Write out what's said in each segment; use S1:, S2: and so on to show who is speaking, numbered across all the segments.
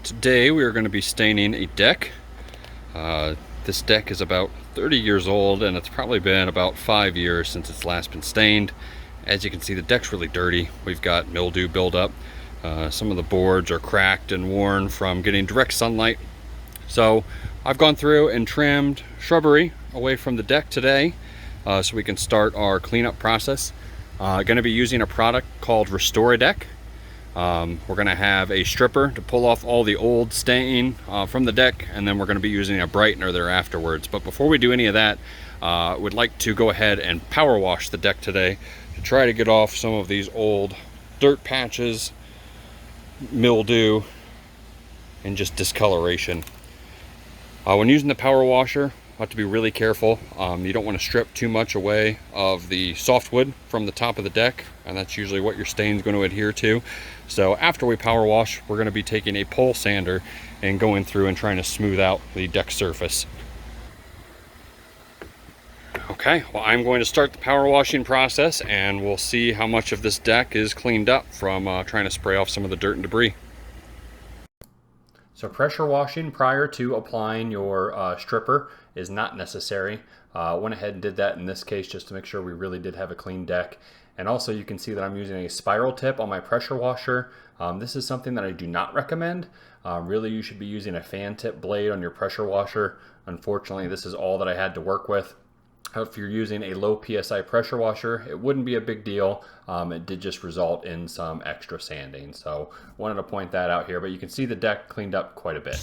S1: Today we are going to be staining a deck. This deck is about 30 years old and it's probably been about 5 years since it's last been stained. As you can see, the deck's really dirty. We've got mildew buildup. Some of the boards are cracked and worn from getting direct sunlight. So I've gone through and trimmed shrubbery away from the deck today so we can start our cleanup process. Going to be using a product called Restore Deck. We're going to have a stripper to pull off all the old stain from the deck, and then we're going to be using a brightener there afterwards. But before we do any of that, we'd like to go ahead and power wash the deck today to try to get off some of these old dirt patches, mildew, and just discoloration. When using the power washer, you have to be really careful. You don't want to strip too much away of the softwood from the top of the deck, and that's usually what your stain is going to adhere to. So after we power wash, we're going to be taking a pole sander and going through and trying to smooth out the deck surface. Okay, well, I'm going to start the power washing process and we'll see how much of this deck is cleaned up from trying to spray off some of the dirt and debris. So pressure washing prior to applying your stripper is not necessary. Went ahead and did that in this case just to make sure we really did have a clean deck. And also you can see that I'm using a spiral tip on my pressure washer. This is something that I do not recommend. Really, you should be using a fan tip blade on your pressure washer. Unfortunately, this is all that I had to work with. If you're using a low PSI pressure washer, it wouldn't be a big deal. It did just result in some extra sanding. So wanted to point that out here, but you can see the deck cleaned up quite a bit.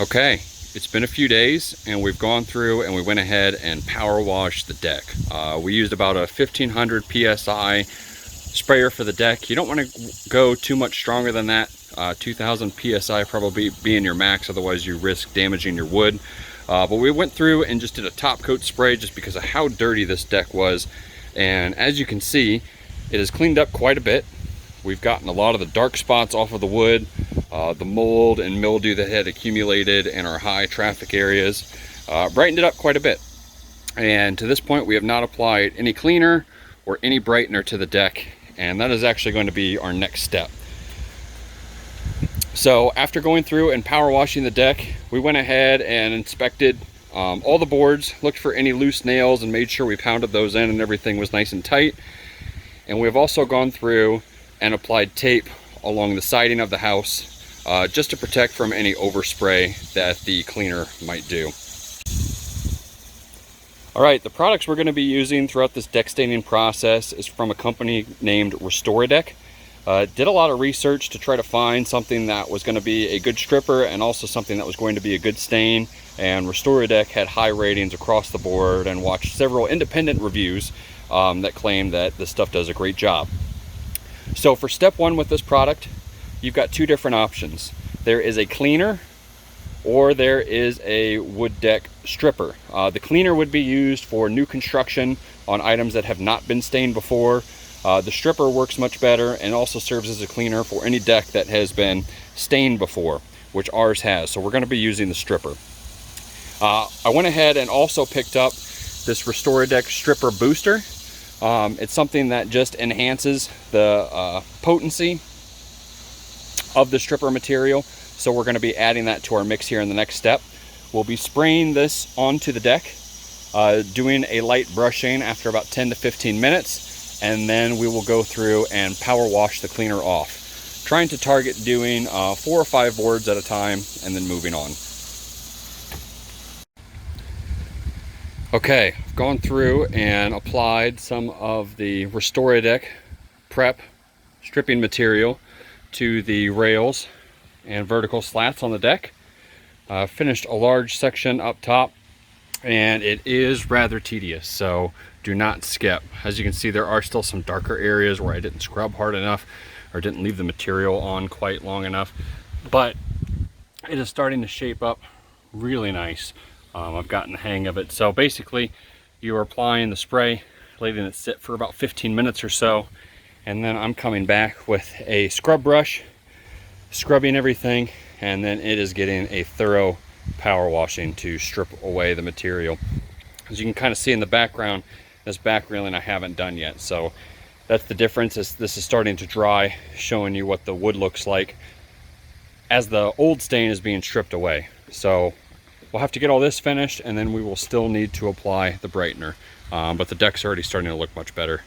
S1: Okay. It's been a few days and we've gone through and we went ahead and power washed the deck. We used about a 1500 PSI sprayer for the deck. You don't want to go too much stronger than that. 2000 PSI probably being your max, otherwise you risk damaging your wood. But we went through and just did a top coat spray just because of how dirty this deck was. And as you can see, it has cleaned up quite a bit. We've gotten a lot of the dark spots off of the wood. The mold and mildew that had accumulated in our high traffic areas brightened it up quite a bit. And to this point, we have not applied any cleaner or any brightener to the deck, and that is actually going to be our next step. So after going through and power washing the deck, we went ahead and inspected all the boards, looked for any loose nails and made sure we pounded those in and everything was nice and tight. And we've also gone through and applied tape along the siding of the house just to protect from any overspray that the cleaner might do. All right, the products we're going to be using throughout this deck staining process is from a company named Restore Deck. Did a lot of research to try to find something that was going to be a good stripper and also something that was going to be a good stain. And Restore Deck had high ratings across the board, and watched several independent reviews that claim that this stuff does a great job. So for step one with this product, you've got two different options. There is a cleaner or there is a wood deck stripper. The cleaner would be used for new construction on items that have not been stained before. The stripper works much better and also serves as a cleaner for any deck that has been stained before, which ours has. So we're going to be using the stripper. I went ahead and also picked up this Restore Deck stripper booster. It's something that just enhances the potency of the stripper material. So we're going to be adding that to our mix here in the next step. We'll be spraying this onto the deck, doing a light brushing after about 10 to 15 minutes, and then we will go through and power wash the cleaner off. Trying to target doing 4 or 5 boards at a time and then moving on. Okay, I've gone through and applied some of the Restore Deck prep stripping material to the rails and vertical slats on the deck. Finished a large section up top, and it is rather tedious, so do not skip. As you can see, there are still some darker areas where I didn't scrub hard enough or didn't leave the material on quite long enough, but it is starting to shape up really nice. I've gotten the hang of it. So basically, you are applying the spray, letting it sit for about 15 minutes or so, and then I'm coming back with a scrub brush, scrubbing everything, and then it is getting a thorough power washing to strip away the material. As you can kind of see in the background, this back railing I haven't done yet, so that's the difference. This is starting to dry, showing you what the wood looks like. as the old stain is being stripped away. So we'll have to get all this finished, and then we will still need to apply the brightener. But the deck's already starting to look much better.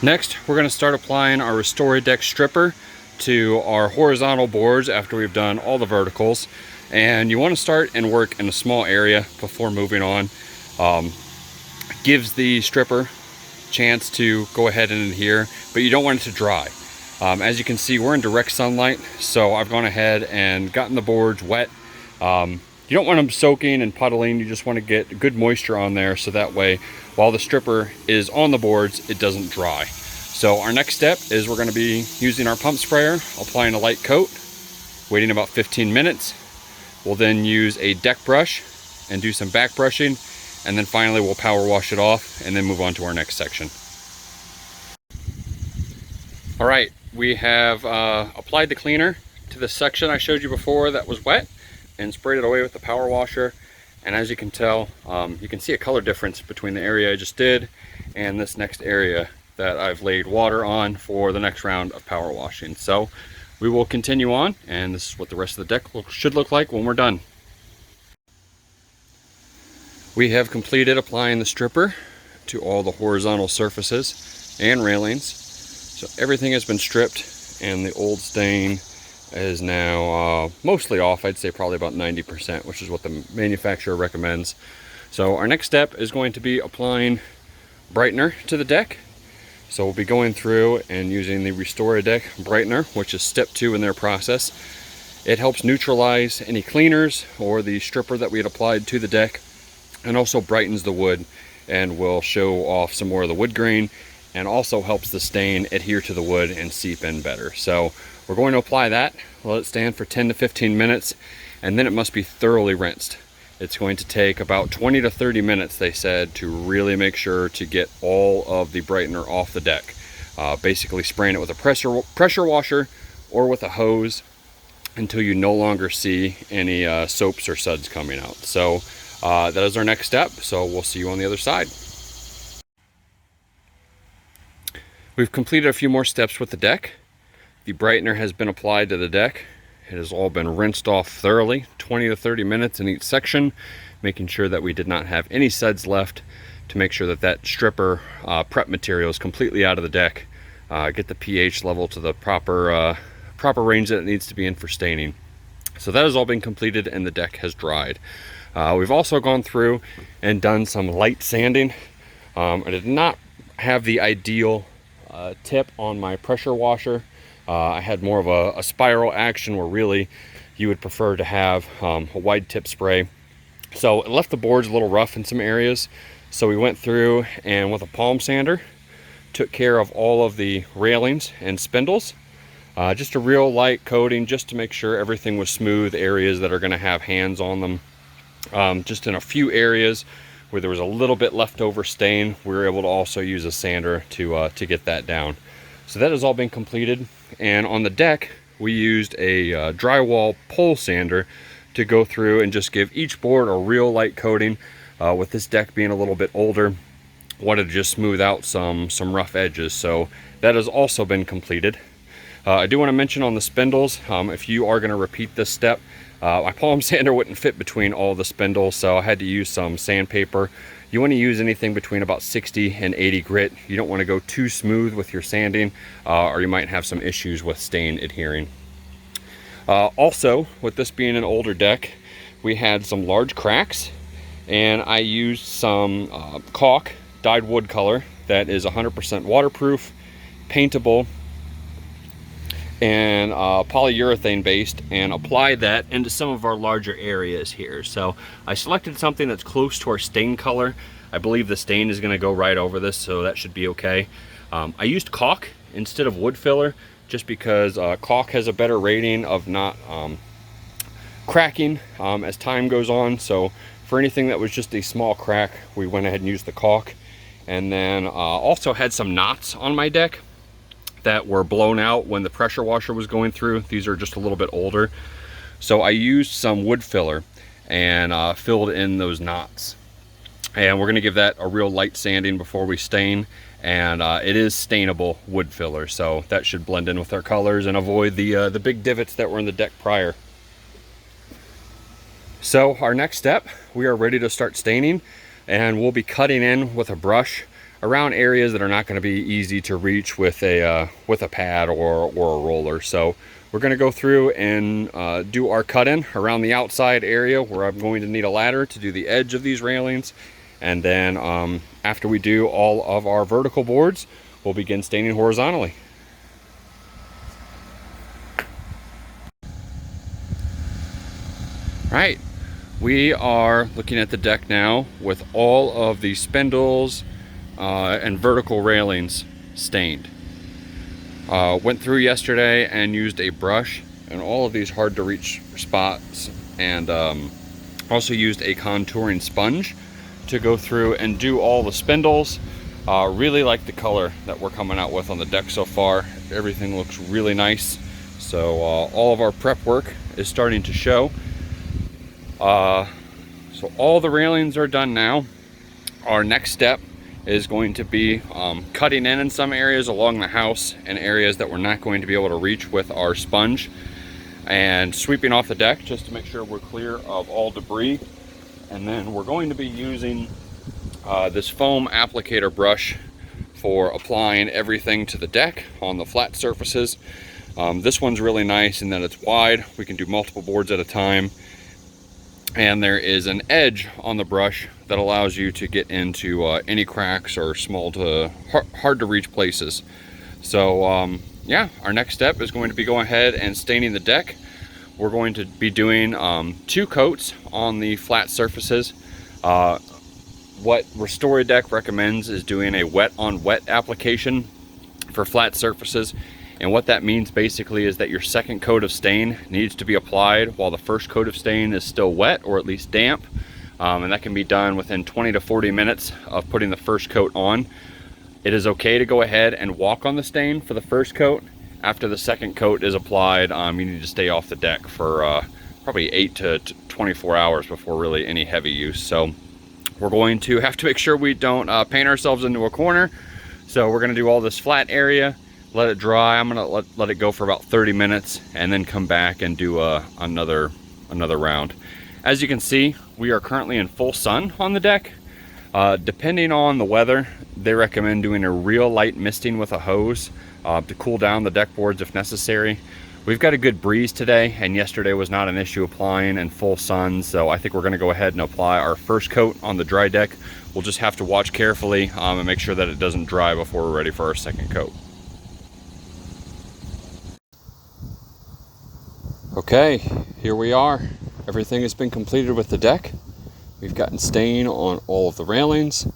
S1: Next, we're going to start applying our Restore Deck stripper to our horizontal boards after we've done all the verticals. And you want to start and work in a small area before moving on. Gives the stripper a chance to go ahead and adhere, but you don't want it to dry. As you can see, we're in direct sunlight, so I've gone ahead and gotten the boards wet. You don't want them soaking and puddling, you just want to get good moisture on there, so that way while the stripper is on the boards, it doesn't dry. So our next step is we're going to be using our pump sprayer, applying a light coat, waiting about 15 minutes. We'll then use a deck brush and do some back brushing, and then finally we'll power wash it off and then move on to our next section. All right, we have applied the cleaner to the section I showed you before that was wet and sprayed it away with the power washer. And as you can tell, you can see a color difference between the area I just did and this next area that I've laid water on for the next round of power washing. So we will continue on, and this is what the rest of the deck should look like when we're done. We have completed applying the stripper to all the horizontal surfaces and railings. So everything has been stripped, and the old stain is now mostly off. I'd say probably about 90%, which is what the manufacturer recommends. So our next step is going to be applying brightener to the deck. So we'll be going through and using the Restore Deck brightener, which is step 2 in their process. It helps neutralize any cleaners or the stripper that we had applied to the deck, and also brightens the wood and will show off some more of the wood grain, and also helps the stain adhere to the wood and seep in better. So we're going to apply that, let it stand for 10 to 15 minutes, and then it must be thoroughly rinsed. It's going to take about 20 to 30 minutes, they said, to really make sure to get all of the brightener off the deck. Basically spraying it with a pressure washer or with a hose until you no longer see any soaps or suds coming out. So that is our next step, so we'll see you on the other side. We've completed a few more steps with the deck. The brightener has been applied to the deck. It has all been rinsed off thoroughly, 20 to 30 minutes in each section, making sure that we did not have any suds left, to make sure that that stripper prep material is completely out of the deck. Get the pH level to the proper range that it needs to be in for staining. So that has all been completed, and the deck has dried. We've also gone through and done some light sanding. I did not have the ideal tip on my pressure washer. I had more of a spiral action, where really you would prefer to have a wide tip spray. So it left the boards a little rough in some areas. So we went through and with a palm sander took care of all of the railings and spindles. Just a real light coating just to make sure everything was smooth, areas that are going to have hands on them. Just in a few areas where there was a little bit leftover stain, we were able to also use a sander to get that down. So that has all been completed. And on the deck, we used a drywall pole sander to go through and just give each board a real light coating. With this deck being a little bit older, wanted to just smooth out some rough edges. So that has also been completed. I do want to mention on the spindles, if you are going to repeat this step, my palm sander wouldn't fit between all the spindles, so I had to use some sandpaper. You want to use anything between about 60 and 80 grit. You don't want to go too smooth with your sanding, or you might have some issues with stain adhering. Also, with this being an older deck, we had some large cracks, and I used some caulk, dyed wood color, that is 100% waterproof, paintable, and polyurethane based, and applied that into some of our larger areas here. So I selected something that's close to our stain color. I believe the stain is going to go right over this, so that should be okay. I used caulk instead of wood filler, just because caulk has a better rating of not cracking as time goes on. So for anything that was just a small crack, we went ahead and used the caulk. And then also had some knots on my deck that were blown out when the pressure washer was going through. These are just a little bit older. So I used some wood filler and filled in those knots. And we're gonna give that a real light sanding before we stain. And it is stainable wood filler, so that should blend in with our colors and avoid the big divots that were in the deck prior. So our next step, we are ready to start staining, and we'll be cutting in with a brush around areas that are not going to be easy to reach with a pad or a roller. So we're going to go through and do our cut in around the outside area where I'm going to need a ladder to do the edge of these railings. And then after we do all of our vertical boards, we'll begin staining horizontally. Right, we are looking at the deck now with all of the spindles and vertical railings stained. Went through yesterday and used a brush and all of these hard to reach spots, and also used a contouring sponge to go through and do all the spindles. Really like the color that we're coming out with on the deck so far. Everything looks really nice. So all of our prep work is starting to show. So all the railings are done now. Our next step is going to be cutting in some areas along the house and areas that we're not going to be able to reach with our sponge, and sweeping off the deck just to make sure we're clear of all debris. And then we're going to be using this foam applicator brush for applying everything to the deck on the flat surfaces. This one's really nice in that it's wide. We can do multiple boards at a time. And there is an edge on the brush that allows you to get into any cracks or small to hard to reach places. So yeah, our next step is going to be going ahead and staining the deck. We're going to be doing 2 coats on the flat surfaces. What Restore Deck recommends is doing a wet on wet application for flat surfaces. And what that means basically is that your second coat of stain needs to be applied while the first coat of stain is still wet or at least damp. And that can be done within 20 to 40 minutes of putting the first coat on. It is okay to go ahead and walk on the stain for the first coat. After the second coat is applied, you need to stay off the deck for probably 8 to 24 hours before really any heavy use. So we're going to have to make sure we don't paint ourselves into a corner. So we're going to do all this flat area, let it dry. I'm going to let it go for about 30 minutes and then come back and do another round. As you can see, we are currently in full sun on the deck. Depending on the weather, they recommend doing a real light misting with a hose to cool down the deck boards if necessary. We've got a good breeze today, and yesterday was not an issue applying in full sun, so I think we're going to go ahead and apply our first coat on the dry deck. We'll just have to watch carefully and make sure that it doesn't dry before we're ready for our second coat. Okay, here we are. Everything has been completed with the deck. We've gotten stain on all of the railings,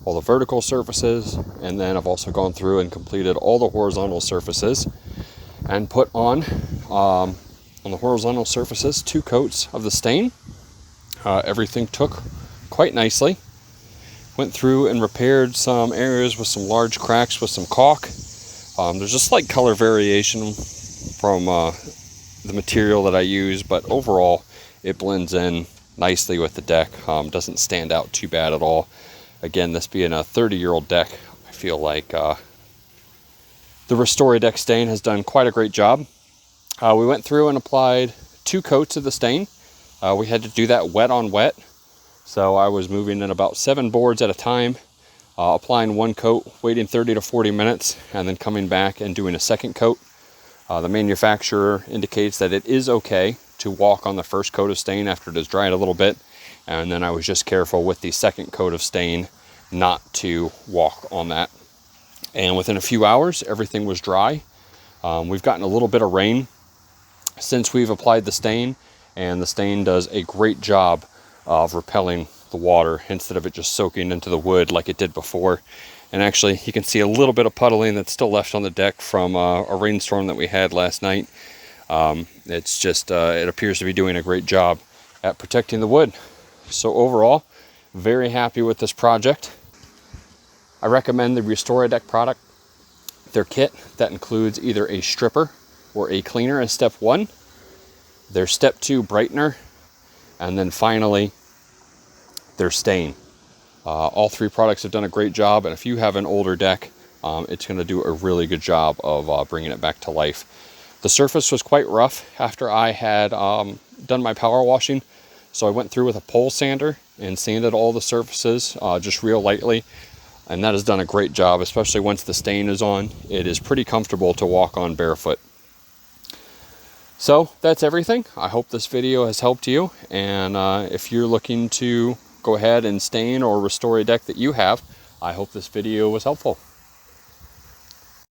S1: all the vertical surfaces, and then I've also gone through and completed all the horizontal surfaces and put on the horizontal surfaces 2 coats of the stain. Everything took quite nicely. Went through and repaired some areas with some large cracks with some caulk. There's a slight color variation from the material that I use, but overall it blends in nicely with the deck. Doesn't stand out too bad at all. Again, this being a 30-year-old deck, I feel like the Restore Deck stain has done quite a great job. We went through and applied 2 coats of the stain. We had to do that wet on wet, so I was moving in about 7 boards at a time, applying 1 coat, waiting 30 to 40 minutes, and then coming back and doing a second coat. The manufacturer indicates that it is okay to walk on the first coat of stain after it has dried a little bit, and then I was just careful with the second coat of stain not to walk on that. And within a few hours, everything was dry. We've gotten a little bit of rain since we've applied the stain, and the stain does a great job of repelling the water instead of it just soaking into the wood like it did before. And actually, you can see a little bit of puddling that's still left on the deck from a rainstorm that we had last night. It's just, it appears to be doing a great job at protecting the wood. So overall, very happy with this project. I recommend the Restore Deck product, their kit that includes either a stripper or a cleaner as step 1, their step 2 brightener, and then finally their stain. All 3 products have done a great job, and if you have an older deck, it's going to do a really good job of bringing it back to life. The surface was quite rough after I had done my power washing, so I went through with a pole sander and sanded all the surfaces just real lightly, and that has done a great job, especially once the stain is on. It is pretty comfortable to walk on barefoot. So that's everything. I hope this video has helped you, and if you're looking to go ahead and stain or restore a deck that you have, I hope this video was helpful.